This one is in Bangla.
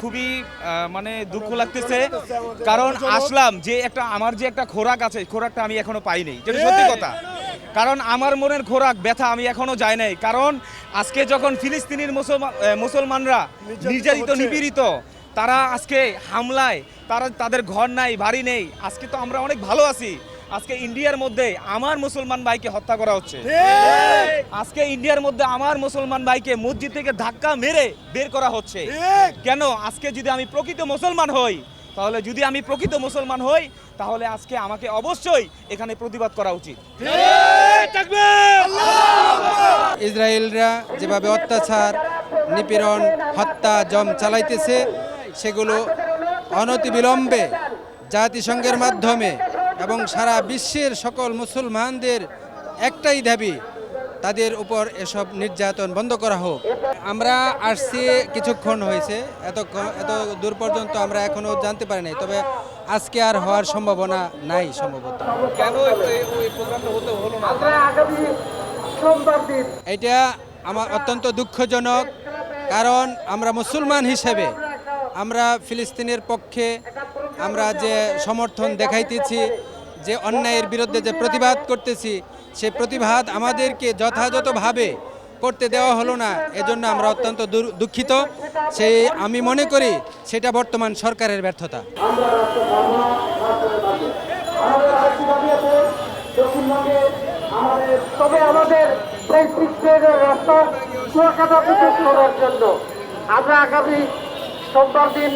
খুবই মানে দুঃখ লাগতেছে, কারণ আসলাম যে আমার যে একটা খোরাক আছে, খোরাকটা আমি এখনো পাইনি, যেটা সত্যি কথা। কারণ আমার মনের খোরাক ব্যথা আমি এখনো যাই নাই। কারণ আজকে যখন ফিলিস্তিনির মুসলমানরা নির্যাতিত নিপীড়িত, তারা আজকে হামলায় তাদের ঘর নাই, বাড়ি নেই। আজকে তো আমরা অনেক ভালো আছি। আজকে ইন্ডিয়ার মধ্যে আমার মুসলমান ভাইকে হত্যা করা হচ্ছে। আজকে ইন্ডিয়ার মধ্যে আমার মুসলমান ভাইকে মসজিদ থেকে ধাক্কা মেরে বের করা হচ্ছে। কেন? আজকে যদি আমি প্রকৃত মুসলমান হই, তাহলে আজকে আমাকে অবশ্যই এখানে প্রতিবাদ করা উচিত। ইসরায়েলরা যেভাবে অত্যাচার, নিপীড়ন, হত্যা চালাইতেছে, সেগুলো অনতিবিলম্বে জাতিসংঘের মাধ্যমে এবং সারা বিশ্বের সকল মুসলমানদের একটাই দাবি, তাদের উপর এসব নির্যাতন বন্ধ করা হোক। আমরা আসছি কিছুক্ষণ হয়েছে, এত দূর পর্যন্ত আমরা এখনো জানতে পারি নাই, তবে আজকে আর হওয়ার সম্ভাবনা নাই সম্ভবত। কেন এই প্রোগ্রামটা হলো না? এটা আমার অত্যন্ত দুঃখজনক, কারণ আমরা মুসলমান হিসেবে আমরা ফিলিস্তিনের পক্ষে আমরা যে সমর্থন দেখাইতেছি, যে অন্যায়ের বিরুদ্ধে যে প্রতিবাদ করতেছি, সে প্রতিবাদ আমাদেরকে যথাযথভাবে করতে দেওয়া হলো না। এজন্য আমরা অত্যন্ত দুঃখিত। আমি মনে করি সেটা বর্তমান সরকারের ব্যর্থতা। তবে আমাদের এই রাস্তা চুয়াকাটা থেকে করার জন্য আমরা আগামী সোমবার দিন